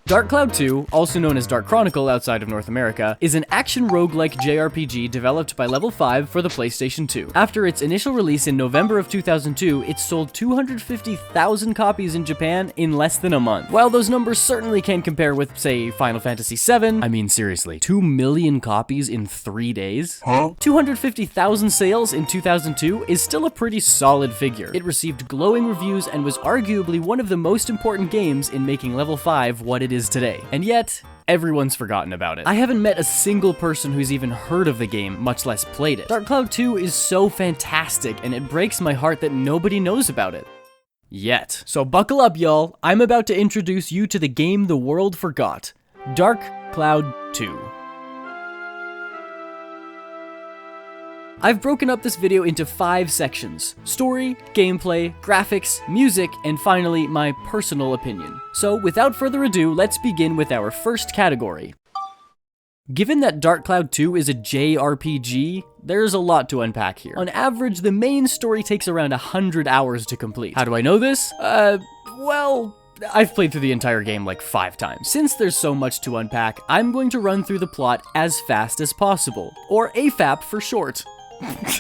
Dark Cloud 2, also known as Dark Chronicle outside of North America, is an action roguelike JRPG developed by Level 5 for the PlayStation 2. After its initial release in November of 2002, it sold 250,000 copies in Japan in less than a month. While those numbers certainly can't compare with, say, Final Fantasy VII, I mean seriously, 2 million copies in 3 days? 250,000 sales in 2002 is still a pretty solid figure. It received glowing reviews and was arguably one of the most important games in making Level 5 what it is today. And yet, everyone's forgotten about it. I haven't met a single person who's even heard of the game, much less played it. Dark Cloud 2 is so fantastic, and it breaks my heart that nobody knows about it. Yet. So buckle up, y'all. I'm about to introduce you to the game the world forgot. Dark Cloud 2. I've broken up this video into 5 sections: story, gameplay, graphics, music, and finally, my personal opinion. So without further ado, let's begin with our first category. Given that Dark Cloud 2 is a JRPG, there's a lot to unpack here. On average, the main story takes around 100 hours to complete. How do I know this? Well, I've played through the entire game like 5 times. Since there's so much to unpack, I'm going to run through the plot as fast as possible, or AFAP for short.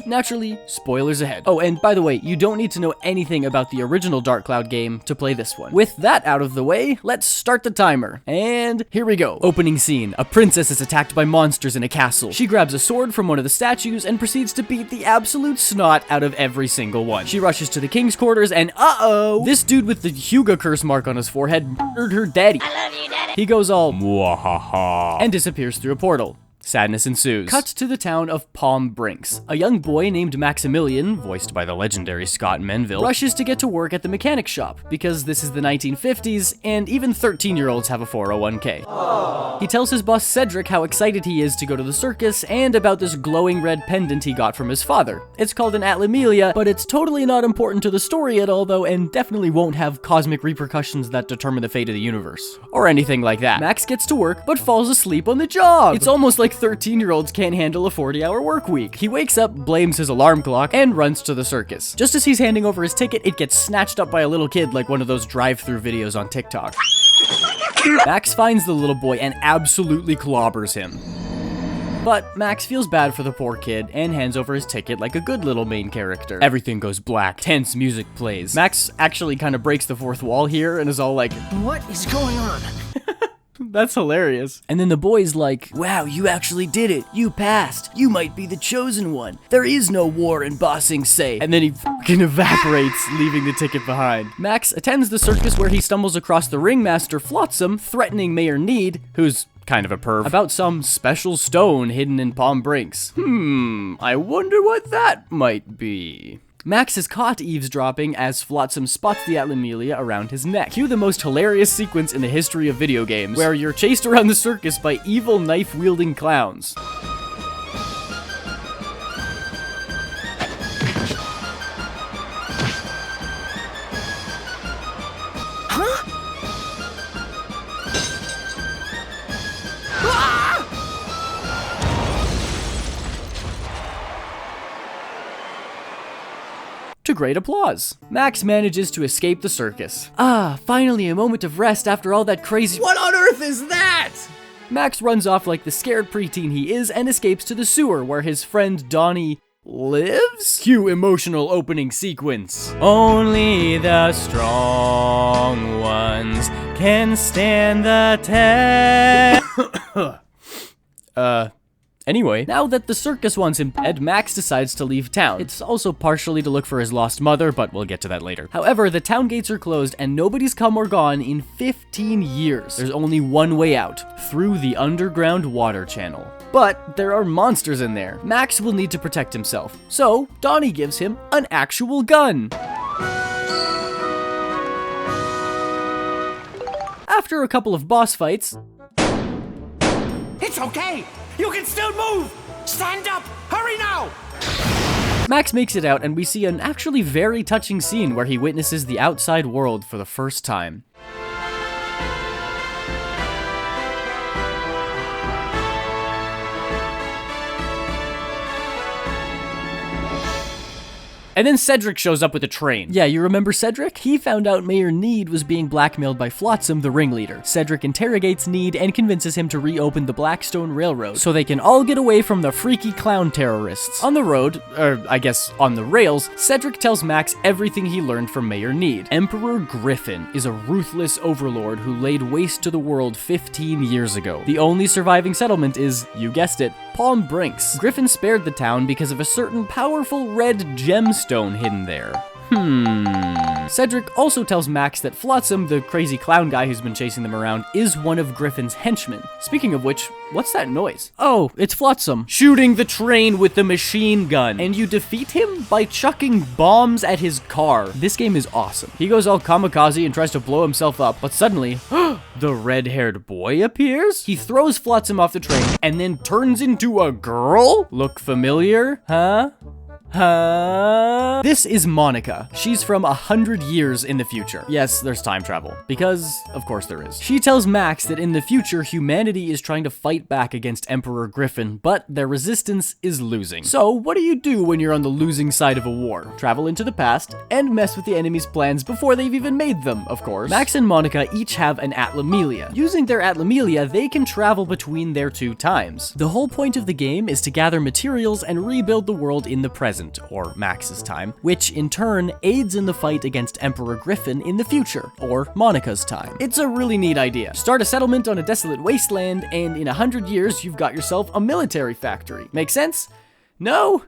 Naturally, spoilers ahead. Oh, and by the way, you don't need to know anything about the original Dark Cloud game to play this one. With that out of the way, let's start the timer. And here we go. Opening scene. A princess is attacked by monsters in a castle. She grabs a sword from one of the statues and proceeds to beat the absolute snot out of every single one. She rushes to the king's quarters and uh-oh! This dude with the Hyuga curse mark on his forehead murdered her daddy. I love you, daddy. He goes all mwahaha and disappears through a portal. Sadness ensues. Cut to the town of Palm Brinks. A young boy named Maximilian, voiced by the legendary Scott Menville, rushes to get to work at the mechanic shop, because this is the 1950s, and even 13-year-olds have a 401k. Aww. He tells his boss Cedric how excited he is to go to the circus, and about this glowing red pendant he got from his father. It's called an atlamillia, but it's totally not important to the story at all though, and definitely won't have cosmic repercussions that determine the fate of the universe. Or anything like that. Max gets to work, but falls asleep on the job! It's almost like 13-year-olds can't handle a 40-hour work week. He wakes up, blames his alarm clock, and runs to the circus. Just as he's handing over his ticket, it gets snatched up by a little kid like one of those drive-through videos on TikTok. Max finds the little boy and absolutely clobbers him. But Max feels bad for the poor kid and hands over his ticket like a good little main character. Everything goes black. Tense music plays. Max actually kind of breaks the fourth wall here and is all like, "What is going on?" That's hilarious. And then the boy's like, "Wow, you actually did it. You passed. You might be the chosen one. There is no war in Bossing Say." And then he fucking evaporates, leaving the ticket behind. Max attends the circus where he stumbles across the ringmaster Flotsam, threatening Mayor Need, who's kind of a perv, about some special stone hidden in Palm Brinks. I wonder what that might be. Max is caught eavesdropping as Flotsam spots the atlamillia around his neck. Cue the most hilarious sequence in the history of video games, where you're chased around the circus by evil knife-wielding clowns. To great applause. Max manages to escape the circus. Finally a moment of rest after all that crazy— What on earth is that? Max runs off like the scared preteen he is and escapes to the sewer where his friend Donnie lives? Cue emotional opening sequence. Only the strong ones can stand the test. Anyway, now that the circus wants him dead, Max decides to leave town. It's also partially to look for his lost mother, but we'll get to that later. However, the town gates are closed and nobody's come or gone in 15 years. There's only one way out, through the underground water channel. But there are monsters in there. Max will need to protect himself. So, Donnie gives him an actual gun. After a couple of boss fights— It's okay! You can still move! Stand up! Hurry now! Max makes it out and we see an actually very touching scene where he witnesses the outside world for the first time. And then Cedric shows up with a train. Yeah, you remember Cedric? He found out Mayor Need was being blackmailed by Flotsam, the ringleader. Cedric interrogates Need and convinces him to reopen the Blackstone Railroad so they can all get away from the freaky clown terrorists. On the road, or I guess on the rails, Cedric tells Max everything he learned from Mayor Need. Emperor Griffin is a ruthless overlord who laid waste to the world 15 years ago. The only surviving settlement is, you guessed it, Palm Brinks. Griffin spared the town because of a certain powerful red gemstone hidden there. Cedric also tells Max that Flotsam, the crazy clown guy who's been chasing them around, is one of Griffin's henchmen. Speaking of which, what's that noise? Oh, it's Flotsam shooting the train with the machine gun. And you defeat him by chucking bombs at his car. This game is awesome. He goes all kamikaze and tries to blow himself up, but suddenly, the red-haired boy appears? He throws Flotsam off the train and then turns into a girl? Look familiar? Huh? This is Monica. She's from 100 years in the future. Yes, there's time travel. Because, of course there is. She tells Max that in the future, humanity is trying to fight back against Emperor Griffin, but their resistance is losing. So, what do you do when you're on the losing side of a war? Travel into the past, and mess with the enemy's plans before they've even made them, of course. Max and Monica each have an atlamillia. Using their atlamillia, they can travel between their two times. The whole point of the game is to gather materials and rebuild the world in the present, or Max's time, which in turn aids in the fight against Emperor Griffin in the future, or Monica's time. It's a really neat idea. Start a settlement on a desolate wasteland, and in 100 years, you've got yourself a military factory. Make sense? No?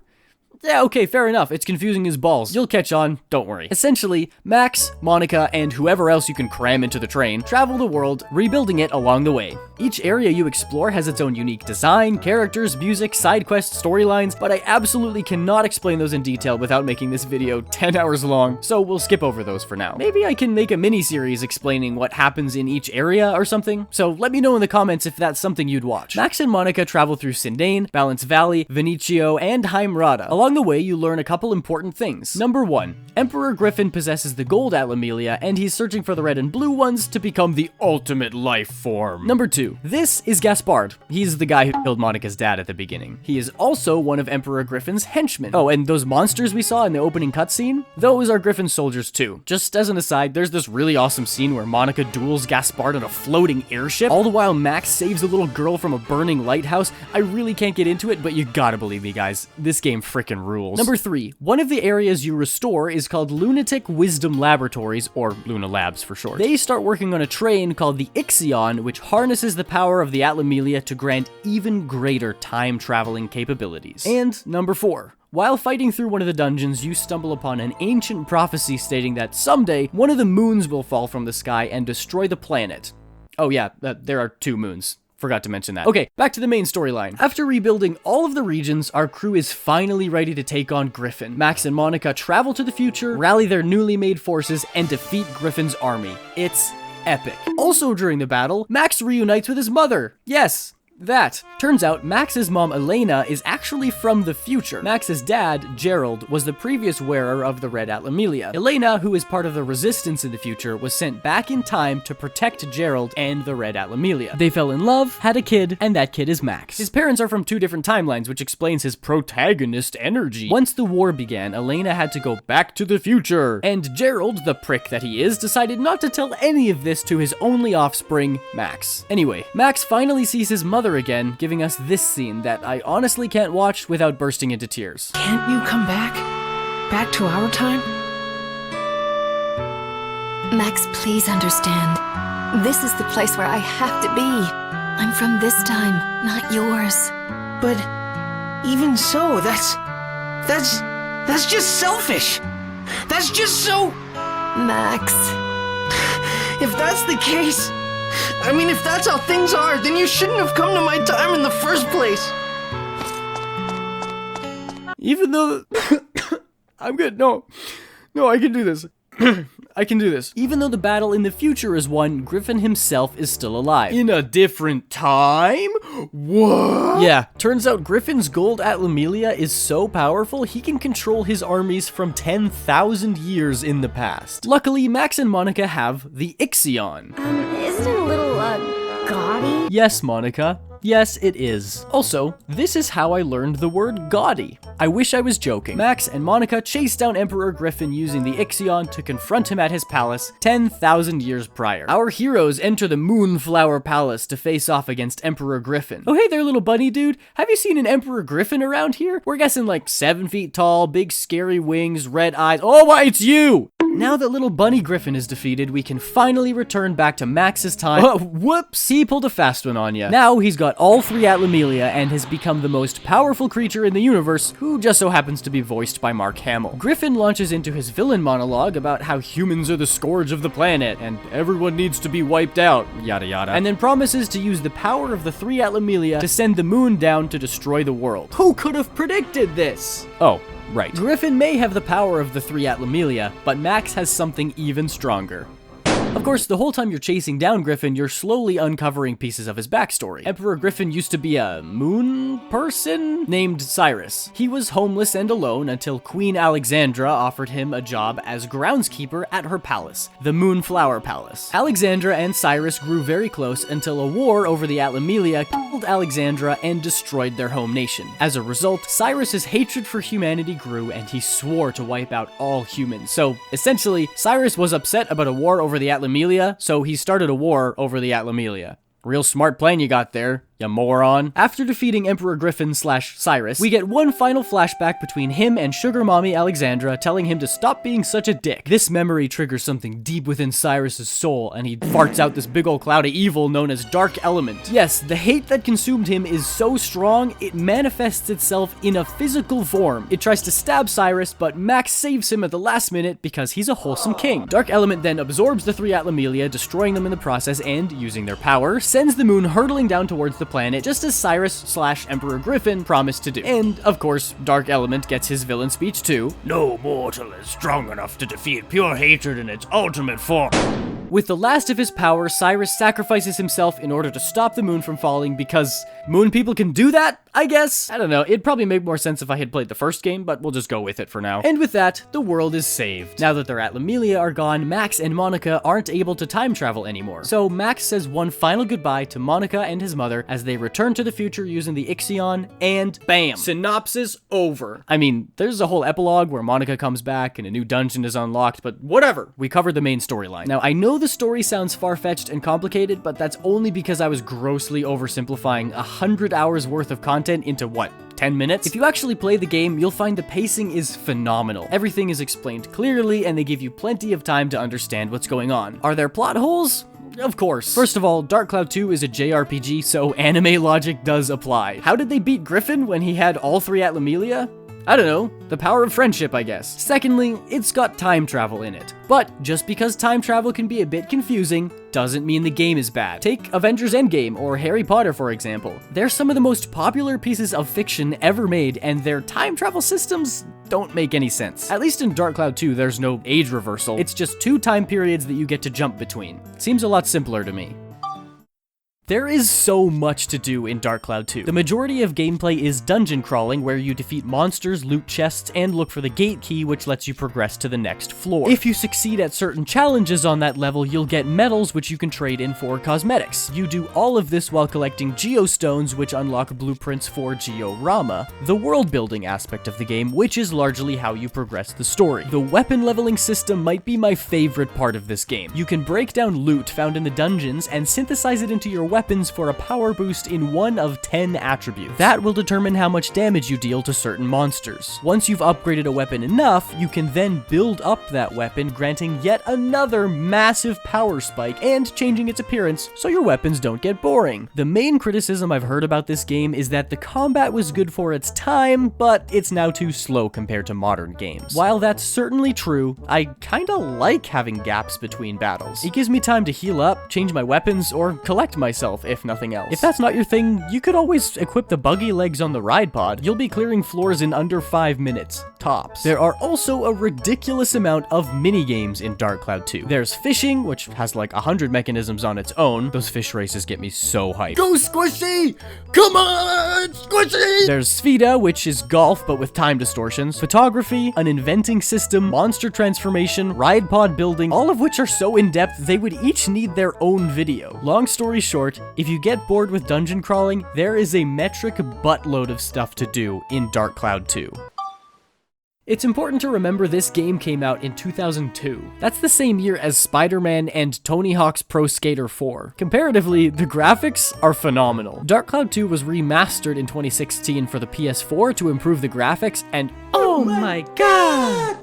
Yeah, okay, fair enough. It's confusing as balls. You'll catch on, don't worry. Essentially, Max, Monica, and whoever else you can cram into the train travel the world, rebuilding it along the way. Each area you explore has its own unique design, characters, music, side quests, storylines, but I absolutely cannot explain those in detail without making this video 10 hours long, so we'll skip over those for now. Maybe I can make a mini-series explaining what happens in each area or something, so let me know in the comments if that's something you'd watch. Max and Monica travel through Sindane, Balance Valley, Venecio, and Heimrada. Along the way, you learn a couple important things. Number 1, Emperor Griffin possesses the gold atlamillia, and he's searching for the red and blue ones to become the ultimate life form. Number 2, this is Gaspard. He's the guy who killed Monica's dad at the beginning. He is also one of Emperor Griffin's henchmen. Oh, and those monsters we saw in the opening cutscene? Those are Griffin's soldiers too. Just as an aside, there's this really awesome scene where Monica duels Gaspard on a floating airship, all the while Max saves a little girl from a burning lighthouse. I really can't get into it, but you gotta believe me, guys. This game frickin' rules. Number 3, one of the areas you restore is called Lunatic Wisdom Laboratories, or Luna Labs for short. They start working on a train called the Ixion, which harnesses the power of the atlamillia to grant even greater time-traveling capabilities. And number 4, while fighting through one of the dungeons, you stumble upon an ancient prophecy stating that someday, one of the moons will fall from the sky and destroy the planet. Oh yeah, there are 2 moons. Forgot to mention that. Okay, back to the main storyline. After rebuilding all of the regions, our crew is finally ready to take on Griffin. Max and Monica travel to the future, rally their newly made forces, and defeat Griffin's army. It's epic. Also during the battle, Max reunites with his mother. Yes, that. Turns out Max's mom Elena is actually from the future. Max's dad, Gerald, was the previous wearer of the red atlamillia. Elena, who is part of the resistance in the future, was sent back in time to protect Gerald and the red atlamillia. They fell in love, had a kid, and that kid is Max. His parents are from 2 different timelines, which explains his protagonist energy. Once the war began, Elena had to go back to the future, and Gerald, the prick that he is, decided not to tell any of this to his only offspring, Max. Anyway, Max finally sees his mother again, giving us this scene that I honestly can't watch without bursting into tears. Can't you come back? Back to our time? Max, please understand. This is the place where I have to be. I'm from this time, not yours. But even so, that's just selfish. That's just so... Max. If that's the case, I mean, if that's how things are, then you shouldn't have come to my time in the first place. Even though... I'm good. No, I can do this. I can do this. Even though the battle in the future is won, Griffin himself is still alive. In a different time? What? Yeah, turns out Griffin's gold atlamillia is so powerful, he can control his armies from 10,000 years in the past. Luckily, Max and Monica have the Ixion. Isn't it a little, gaudy? Yes, Monica. Yes, it is. Also, this is how I learned the word gaudy. I wish I was joking. Max and Monica chase down Emperor Griffin using the Ixion to confront him at his palace 10,000 years prior. Our heroes enter the Moonflower Palace to face off against Emperor Griffin. Oh hey there, little bunny dude. Have you seen an Emperor Griffin around here? We're guessing like 7 feet tall, big scary wings, red eyes. Oh, why, it's you! Now that little bunny Griffin is defeated, we can finally return back to Max's time. Oh, whoops! He pulled a fast one on ya. Now he's got all 3 atlamillia and has become the most powerful creature in the universe, who just so happens to be voiced by Mark Hamill. Griffin launches into his villain monologue about how humans are the scourge of the planet and everyone needs to be wiped out, yada yada, and then promises to use the power of the 3 atlamillia to send the moon down to destroy the world. Who could have predicted this? Oh, right. Griffin may have the power of the 3 atlamillia, but Max has something even stronger. Of course, the whole time you're chasing down Griffin, you're slowly uncovering pieces of his backstory. Emperor Griffin used to be a moon person named Cyrus. He was homeless and alone until Queen Alexandra offered him a job as groundskeeper at her palace, the Moonflower Palace. Alexandra and Cyrus grew very close until a war over the atlamillia killed Alexandra and destroyed their home nation. As a result, Cyrus's hatred for humanity grew and he swore to wipe out all humans. So, essentially, Cyrus was upset about a war over the atlamillia, so he started a war over the atlamillia. Real smart plan you got there, you moron. After defeating Emperor Griffin / Cyrus, we get one final flashback between him and Sugar Mommy Alexandra telling him to stop being such a dick. This memory triggers something deep within Cyrus's soul, and he farts out this big ol' cloud of evil known as Dark Element. Yes, the hate that consumed him is so strong, it manifests itself in a physical form. It tries to stab Cyrus, but Max saves him at the last minute because he's a wholesome king. Dark Element then absorbs the 3 atlamillia, destroying them in the process, and, using their power, sends the moon hurtling down towards the planet just as Cyrus / Emperor Griffin promised to do. And, of course, Dark Element gets his villain speech too. No mortal is strong enough to defeat pure hatred in its ultimate form. With the last of his power, Cyrus sacrifices himself in order to stop the moon from falling because moon people can do that, I guess? I don't know, it'd probably make more sense if I had played the first game, but we'll just go with it for now. And with that, the world is saved. Now that their atlamillia are gone, Max and Monica aren't able to time travel anymore. So Max says one final goodbye to Monica and his mother as they return to the future using the Ixion, and bam! Synopsis over. I mean, there's a whole epilogue where Monica comes back and a new dungeon is unlocked, but whatever, we covered the main storyline. Now, I know the story sounds far-fetched and complicated, but that's only because I was grossly oversimplifying 100 hours worth of content into what? 10 minutes? If you actually play the game, you'll find the pacing is phenomenal. Everything is explained clearly, and they give you plenty of time to understand what's going on. Are there plot holes? Of course. First of all, Dark Cloud 2 is a JRPG, so anime logic does apply. How did they beat Griffin when he had all 3 atlamillia? I don't know, the power of friendship, I guess. Secondly, it's got time travel in it. But just because time travel can be a bit confusing, doesn't mean the game is bad. Take Avengers Endgame or Harry Potter, for example. They're some of the most popular pieces of fiction ever made, and their time travel systems don't make any sense. At least in Dark Cloud 2, there's no age reversal. It's just 2 time periods that you get to jump between. Seems a lot simpler to me. There is so much to do in Dark Cloud 2. The majority of gameplay is dungeon crawling, where you defeat monsters, loot chests, and look for the gate key, which lets you progress to the next floor. If you succeed at certain challenges on that level, you'll get medals, which you can trade in for cosmetics. You do all of this while collecting geostones, which unlock blueprints for Georama, the world-building aspect of the game, which is largely how you progress the story. The weapon leveling system might be my favorite part of this game. You can break down loot found in the dungeons and synthesize it into your weapons for a power boost in one of 10 attributes. That will determine how much damage you deal to certain monsters. Once you've upgraded a weapon enough, you can then build up that weapon, granting yet another massive power spike and changing its appearance so your weapons don't get boring. The main criticism I've heard about this game is that the combat was good for its time, but it's now too slow compared to modern games. While that's certainly true, I kinda like having gaps between battles. It gives me time to heal up, change my weapons, or collect myself, if nothing else. If that's not your thing, you could always equip the buggy legs on the ride pod. You'll be clearing floors in under 5 minutes, tops. There are also a ridiculous amount of mini-games in Dark Cloud 2. There's fishing, which has like 100 mechanisms on its own. Those fish races get me so hyped. Go Squishy! Come on, Squishy! There's Spheda, which is golf, but with time distortions. Photography, an inventing system, monster transformation, ride pod building, all of which are so in-depth they would each need their own video. Long story short, short, if you get bored with dungeon crawling, there is a metric buttload of stuff to do in Dark Cloud 2. It's important to remember this game came out in 2002. That's the same year as Spider-Man and Tony Hawk's Pro Skater 4. Comparatively, the graphics are phenomenal. Dark Cloud 2 was remastered in 2016 for the PS4 to improve the graphics, and oh my god!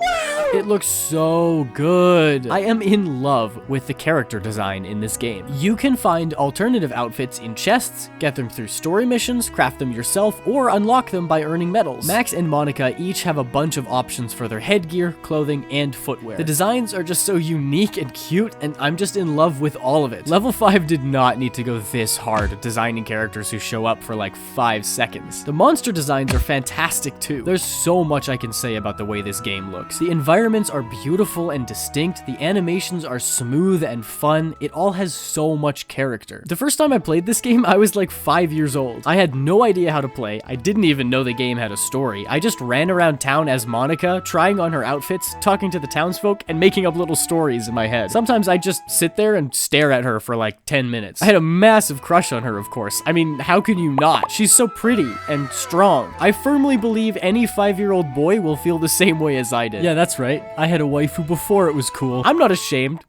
It looks so good. I am in love with the character design in this game. You can find alternative outfits in chests, get them through story missions, craft them yourself, or unlock them by earning medals. Max and Monica each have a bunch of options for their headgear, clothing, and footwear. The designs are just so unique and cute, and I'm just in love with all of it. Level 5 did not need to go this hard at designing characters who show up for like 5 seconds. The monster designs are fantastic too. There's so much I can say about the way this game looks. The environments are beautiful and distinct, the animations are smooth and fun, it all has so much character. The first time I played this game, I was like 5 years old. I had no idea how to play, I didn't even know the game had a story. I just ran around town as Monica, trying on her outfits, talking to the townsfolk, and making up little stories in my head. Sometimes I just sit there and stare at her for like 10 minutes. I had a massive crush on her, of course. I mean, how can you not? She's so pretty and strong. I firmly believe any 5-year-old boy will feel the same way as I did. Yeah, that's right. I had a waifu before it was cool. I'm not ashamed.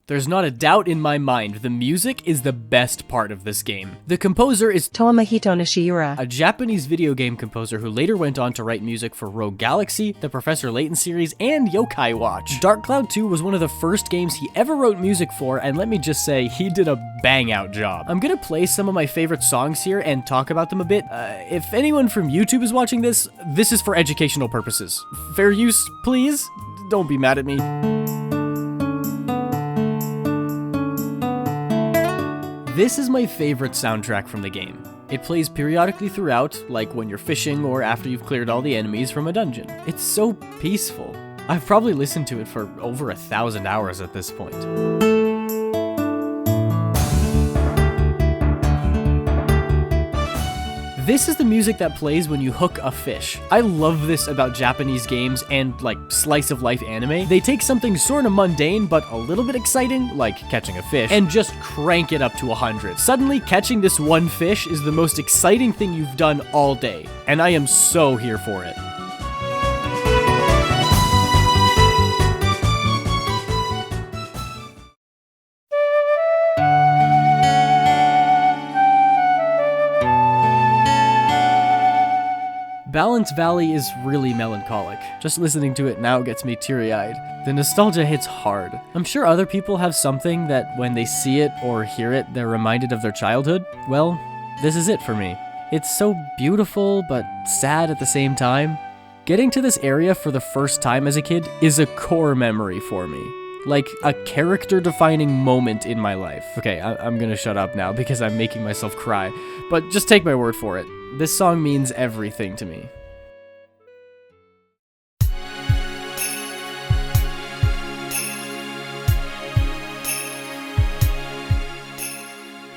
There's not a doubt in my mind, the music is the best part of this game. The composer is Tomohito Nishiura, a Japanese video game composer who later went on to write music for Rogue Galaxy, the Professor Layton series, and Yokai Watch. Dark Cloud 2 was one of the first games he ever wrote music for, and let me just say, he did a bang-out job. I'm gonna play some of my favorite songs here and talk about them a bit. If anyone from YouTube is watching this, this is for educational purposes. Fair use, please? Don't be mad at me. This is my favorite soundtrack from the game. It plays periodically throughout, like when you're fishing or after you've cleared all the enemies from a dungeon. It's so peaceful. I've probably listened to it for over 1,000 hours at this point. This is the music that plays when you hook a fish. I love this about Japanese games and, like, slice-of-life anime. They take something sorta mundane but a little bit exciting, like catching a fish, and just crank it up to 100. Suddenly, catching this one fish is the most exciting thing you've done all day, and I am so here for it. Balance Valley is really melancholic. Just listening to it now gets me teary-eyed. The nostalgia hits hard. I'm sure other people have something that when they see it or hear it, they're reminded of their childhood. Well, this is it for me. It's so beautiful, but sad at the same time. Getting to this area for the first time as a kid is a core memory for me. Like a character-defining moment in my life. Okay, I'm gonna shut up now because I'm making myself cry, but just take my word for it. This song means everything to me.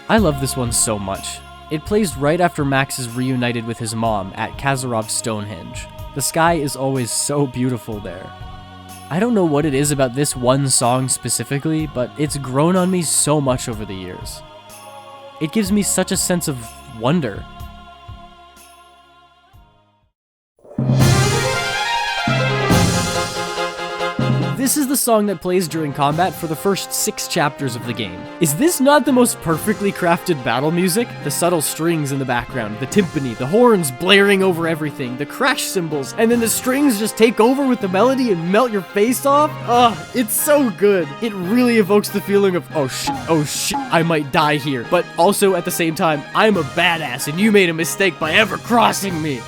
I love this one so much. It plays right after Max is reunited with his mom at Kazarov's Stonehenge. The sky is always so beautiful there. I don't know what it is about this one song specifically, but it's grown on me so much over the years. It gives me such a sense of wonder. This is the song that plays during combat for the first 6 chapters of the game. Is this not the most perfectly crafted battle music? The subtle strings in the background, the timpani, the horns blaring over everything, the crash cymbals, and then the strings just take over with the melody and melt your face off? Ugh, it's so good. It really evokes the feeling of, oh shit, I might die here. But also at the same time, I'm a badass and you made a mistake by ever crossing me.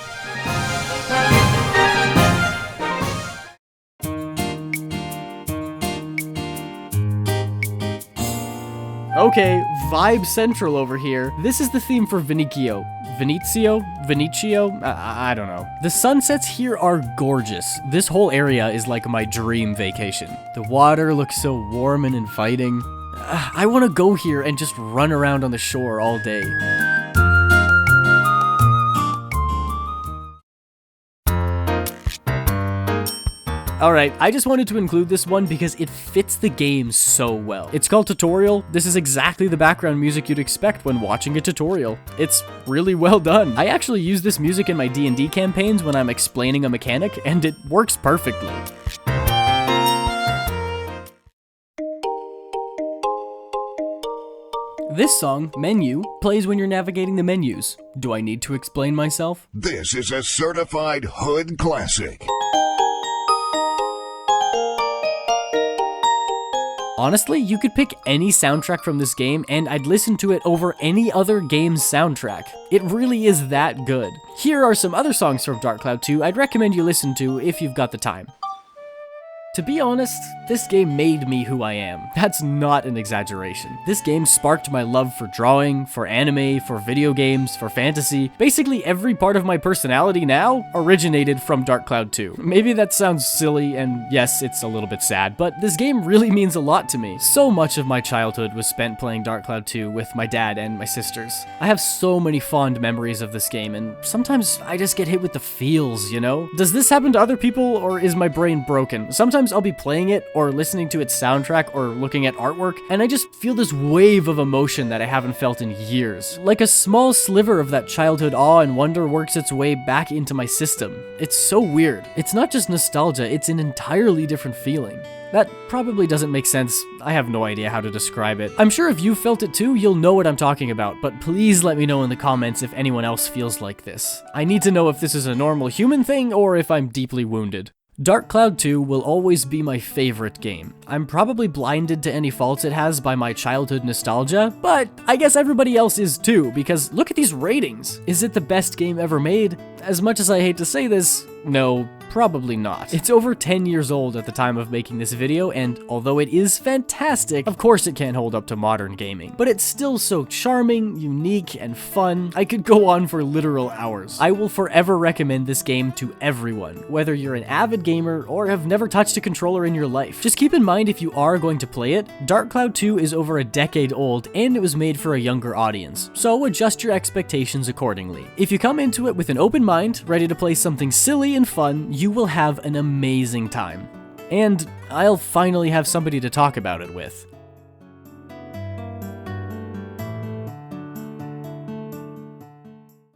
Okay, vibe central over here. This is the theme for Venicchio. Venezio? I don't know. The sunsets here are gorgeous. This whole area is like my dream vacation. The water looks so warm and inviting. I want to go here and just run around on the shore all day. Alright, I just wanted to include this one because it fits the game so well. It's called Tutorial. This is exactly the background music you'd expect when watching a tutorial. It's really well done. I actually use this music in my D&D campaigns when I'm explaining a mechanic, and it works perfectly. This song, Menu, plays when you're navigating the menus. Do I need to explain myself? This is a certified hood classic. Honestly, you could pick any soundtrack from this game and I'd listen to it over any other game's soundtrack. It really is that good. Here are some other songs from Dark Cloud 2 I'd recommend you listen to if you've got the time. To be honest, this game made me who I am. That's not an exaggeration. This game sparked my love for drawing, for anime, for video games, for fantasy. Basically every part of my personality now originated from Dark Cloud 2. Maybe that sounds silly, and yes, it's a little bit sad, but this game really means a lot to me. So much of my childhood was spent playing Dark Cloud 2 with my dad and my sisters. I have so many fond memories of this game, and sometimes I just get hit with the feels, you know? Does this happen to other people, or is my brain broken? Sometimes I'll be playing it or listening to its soundtrack or looking at artwork, and I just feel this wave of emotion that I haven't felt in years. Like a small sliver of that childhood awe and wonder works its way back into my system. It's so weird. It's not just nostalgia, it's an entirely different feeling. That probably doesn't make sense. I have no idea how to describe it. I'm sure if you felt it too, you'll know what I'm talking about, but please let me know in the comments if anyone else feels like this. I need to know if this is a normal human thing or if I'm deeply wounded. Dark Cloud 2 will always be my favorite game. I'm probably blinded to any faults it has by my childhood nostalgia, but I guess everybody else is too, because look at these ratings. Is it the best game ever made? As much as I hate to say this, no, probably not. It's over 10 years old at the time of making this video, and although it is fantastic, of course it can't hold up to modern gaming. But it's still so charming, unique, and fun. I could go on for literal hours. I will forever recommend this game to everyone, whether you're an avid gamer or have never touched a controller in your life. Just keep in mind if you are going to play it, Dark Cloud 2 is over a decade old and it was made for a younger audience, so adjust your expectations accordingly. If you come into it with an open mind, ready to play something silly and fun, you will have an amazing time. And I'll finally have somebody to talk about it with.